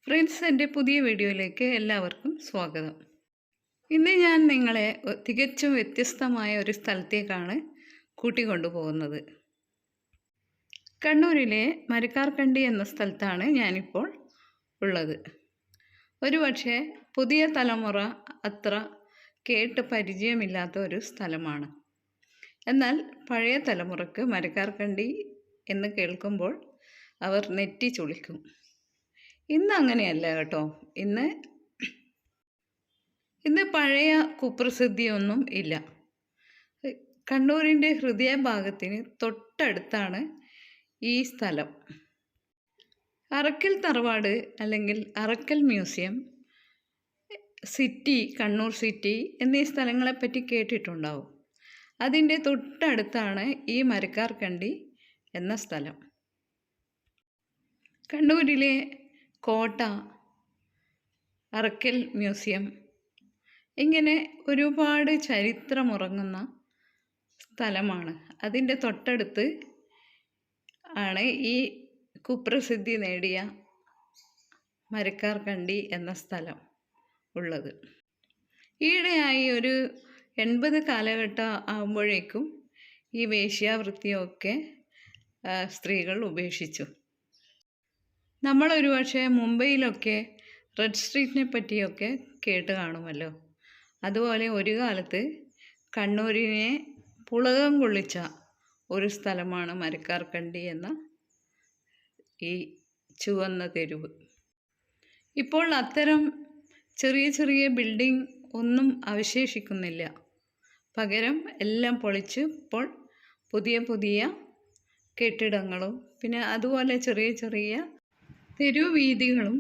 Friends, എൻ്റെ പുതിയ വീഡിയോയിലേക്ക് എല്ലാവർക്കും സ്വാഗതം. ഇന്ന് ഞാൻ നിങ്ങളെ തികച്ചും വ്യത്യസ്തമായ ഒരു സ്ഥലത്തേക്കാണ് കൂട്ടിക്കൊണ്ടുപോകുന്നത്. കണ്ണൂരിലെ മരക്കാർക്കണ്ടി എന്ന സ്ഥലത്താണ് ഞാനിപ്പോൾ ഉള്ളത്. ഒരുപക്ഷെ പുതിയ തലമുറ അത്ര കേട്ട് പരിചയമില്ലാത്ത ഒരു സ്ഥലമാണ്. എന്നാൽ പഴയ തലമുറക്ക് മരക്കാർക്കണ്ടി എന്ന് കേൾക്കുമ്പോൾ അവർ നെറ്റി ചുളിക്കും. ഇന്ന് അങ്ങനെയല്ല കേട്ടോ. ഇന്ന് പഴയ കുപ്രസിദ്ധിയൊന്നും ഇല്ല. കണ്ണൂരിൻ്റെ ഹൃദയഭാഗത്തിന് തൊട്ടടുത്താണ് ഈ സ്ഥലം. അറക്കൽ തറവാട് അല്ലെങ്കിൽ Arakkal museum, city, Kannur city എന്നീ സ്ഥലങ്ങളെപ്പറ്റി കേട്ടിട്ടുണ്ടാവും. അതിൻ്റെ തൊട്ടടുത്താണ് ഈ മരക്കാർക്കണ്ടി എന്ന സ്ഥലം. കണ്ണൂരിലെ കോട്ട, അറക്കൽ മ്യൂസിയം, ഇങ്ങനെ ഒരുപാട് ചരിത്രമുറങ്ങുന്ന സ്ഥലമാണ്. അതിൻ്റെ തൊട്ടടുത്ത് ആണ് ഈ കുപ്രസിദ്ധി നേടിയ മരക്കാർക്കണ്ടി എന്ന സ്ഥലം ഉള്ളത്. ഈയിടെയായി ഒരു 80 കാലഘട്ടം ആകുമ്പോഴേക്കും ഈ വേശ്യാവൃത്തിയൊക്കെ സ്ത്രീകൾ ഉപേക്ഷിച്ചു. നമ്മളൊരു പക്ഷേ മുംബൈയിലൊക്കെ റെഡ് സ്ട്രീറ്റിനെ പറ്റിയൊക്കെ കേട്ട് കാണുമല്ലോ. അതുപോലെ ഒരു കാലത്ത് കണ്ണൂരിനെ പുളകം കൊള്ളിച്ച ഒരു സ്ഥലമാണ് മരക്കാർക്കണ്ടി എന്ന ഈ ചുവന്ന തെരുവ്. ഇപ്പോൾ അത്തരം ചെറിയ ചെറിയ ബിൽഡിംഗ് ഒന്നും അവശേഷിക്കുന്നില്ല. പകരം എല്ലാം പൊളിച്ച് ഇപ്പോൾ പുതിയ പുതിയ കെട്ടിടങ്ങളും പിന്നെ അതുപോലെ ചെറിയ ചെറിയ തെരുവീഥികളും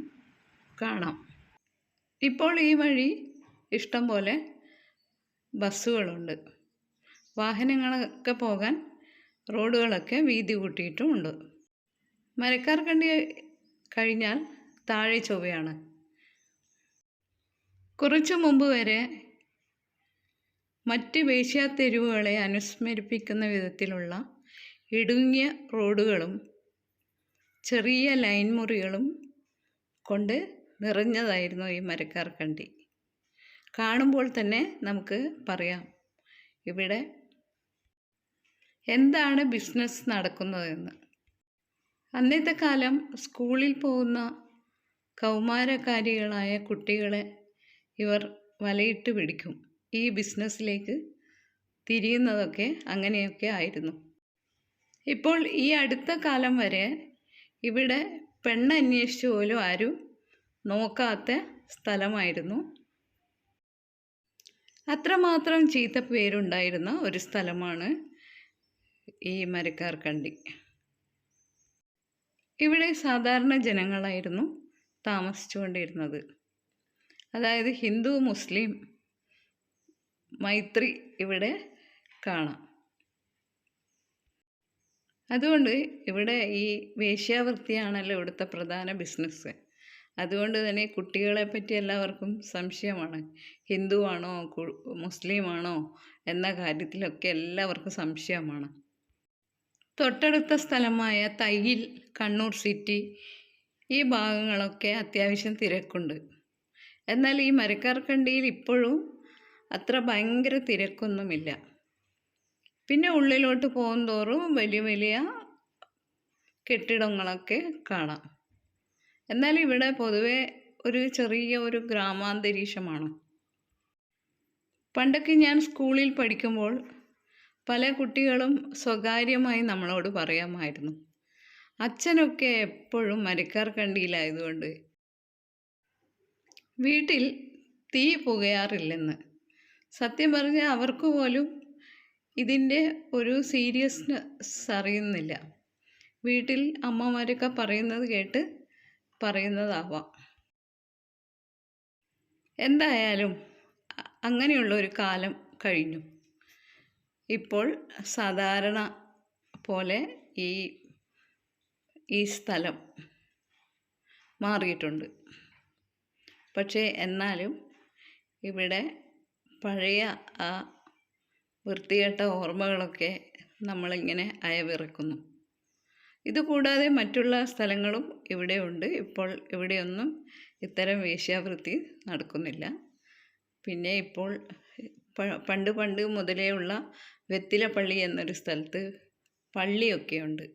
കാണാം. ഇപ്പോൾ ഈ വഴി ഇഷ്ടം പോലെ ബസ്സുകളുണ്ട്. വാഹനങ്ങളൊക്കെ പോകാൻ റോഡുകളൊക്കെ വീതി കൂട്ടിയിട്ടുമുണ്ട്. മരക്കാർക്കണ്ടി കഴിഞ്ഞാൽ താഴെ ചൊവ്വയാണ്. കുറച്ചു മുമ്പ് വരെ മറ്റ് വേശ്യാതെരുവുകളെ അനുസ്മരിപ്പിക്കുന്ന വിധത്തിലുള്ള ഇടുങ്ങിയ റോഡുകളും ചെറിയ ലൈൻ മുറികളും കൊണ്ട് നിറഞ്ഞതായിരുന്നു ഈ മരക്കാർക്കണ്ടി. കാണുമ്പോൾ തന്നെ നമുക്ക് പറയാം ഇവിടെ എന്താണ് ബിസിനസ് നടക്കുന്നതെന്ന്. അന്നത്തെ കാലം സ്കൂളിൽ പോകുന്ന കൗമാരക്കാരികളായ കുട്ടികളെ ഇവർ വലയിട്ട് പിടിക്കും. ഈ ബിസിനസ്സിലേക്ക് തിരിയുന്നതൊക്കെ അങ്ങനെയൊക്കെ ആയിരുന്നു. ഇപ്പോൾ ഈ അടുത്ത കാലം വരെ ഇവിടെ പെണ്ണന്വേഷിച്ച് പോലും ആരും നോക്കാത്ത സ്ഥലമായിരുന്നു. അത്രമാത്രം ചീത്ത പേരുണ്ടായിരുന്ന ഒരു സ്ഥലമാണ് ഈ മരക്കാർക്കണ്ടി. ഇവിടെ സാധാരണ ജനങ്ങളായിരുന്നു താമസിച്ചുകൊണ്ടിരുന്നത്. അതായത് ഹിന്ദു മുസ്ലിം മൈത്രി ഇവിടെ കാണാം. അതുകൊണ്ട് ഇവിടെ ഈ വേശ്യാവൃത്തിയാണല്ലോ ഇവിടുത്തെ പ്രധാന ബിസിനസ്. അതുകൊണ്ട് തന്നെ കുട്ടികളെ പറ്റി എല്ലാവർക്കും സംശയമാണ്. ഹിന്ദുവാണോ മുസ്ലിമാണോ എന്ന കാര്യത്തിലൊക്കെ എല്ലാവർക്കും സംശയമാണ്. തൊട്ടടുത്ത സ്ഥലമായ തയ്യിൽ, കണ്ണൂർ സിറ്റി, ഈ ഭാഗങ്ങളൊക്കെ അത്യാവശ്യം തിരക്കുണ്ട്. എന്നാൽ ഈ മരക്കാർക്കണ്ടിയിൽ ഇപ്പോഴും അത്ര ഭയങ്കര തിരക്കൊന്നുമില്ല. പിന്നെ ഉള്ളിലോട്ട് പോകുന്തോറും വലിയ വലിയ കെട്ടിടങ്ങളൊക്കെ കാണാം. എന്നാൽ ഇവിടെ പൊതുവെ ഒരു ചെറിയ ഒരു ഗ്രാമാന്തരീക്ഷമാണ്. പണ്ടൊക്കെ ഞാൻ സ്കൂളിൽ പഠിക്കുമ്പോൾ പല കുട്ടികളും സ്വകാര്യമായി നമ്മളോട് പറയാമായിരുന്നു, അച്ഛനൊക്കെ എപ്പോഴും മരക്കാർക്കണ്ടിയിലായതുകൊണ്ട് വീട്ടിൽ തീ പുകയാറില്ലെന്ന്. സത്യം പറഞ്ഞാൽ അവർക്ക് പോലും ഇതിൻ്റെ ഒരു സീരിയസ്നെസ് അറിയുന്നില്ല. വീട്ടിൽ അമ്മമാരൊക്കെ പറയുന്നത് കേട്ട് പറയുന്നതാവാം. എന്തായാലും അങ്ങനെയുള്ള ഒരു കാലം കഴിഞ്ഞു. ഇപ്പോൾ സാധാരണ പോലെ ഈ സ്ഥലം മാറിയിട്ടുണ്ട്. പക്ഷേ എന്നാലും ഇവിടെ പഴയ ആ വൃത്തികെട്ട ഓർമ്മകളൊക്കെ നമ്മളിങ്ങനെ അയവിറക്കുന്നു. ഇതുകൂടാതെ മറ്റുള്ള സ്ഥലങ്ങളും ഇവിടെ ഉണ്ട്. ഇപ്പോൾ ഇവിടെയൊന്നും ഇത്തരം വേശ്യാവൃത്തി നടക്കുന്നില്ല. പിന്നെ ഇപ്പോൾ പണ്ട് മുതലേ ഉള്ള വെത്തിലപ്പള്ളി എന്നൊരു സ്ഥലത്ത് പള്ളിയൊക്കെയുണ്ട്.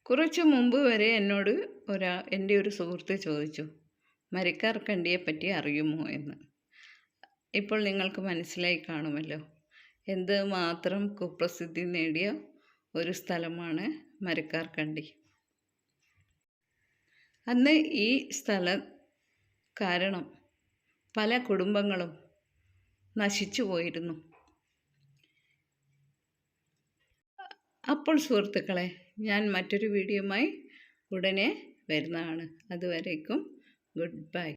കുറച്ച് മുമ്പ് വരെ എന്നോട് എൻ്റെ ഒരു സുഹൃത്ത് ചോദിച്ചു, മരക്കാർ കണ്ടിയെ പറ്റി അറിയുമോ എന്ന്. ഇപ്പോൾ നിങ്ങൾക്ക് മനസ്സിലായി കാണുമല്ലോ, എന്ത് മാത്രം കുപ്രസിദ്ധി നേടിയ ഒരു സ്ഥലമാണ് മരക്കാർ കണ്ടി. അന്ന് ഈ സ്ഥലം കാരണം പല കുടുംബങ്ങളും നശിച്ചു പോയിരുന്നു. അപ്പോൾ സുഹൃത്തുക്കളെ, ഞാൻ മറ്റൊരു വീഡിയോയുമായി ഉടനെ വരുന്നതാണ്. അതുവരേക്കും ഗുഡ് ബൈ.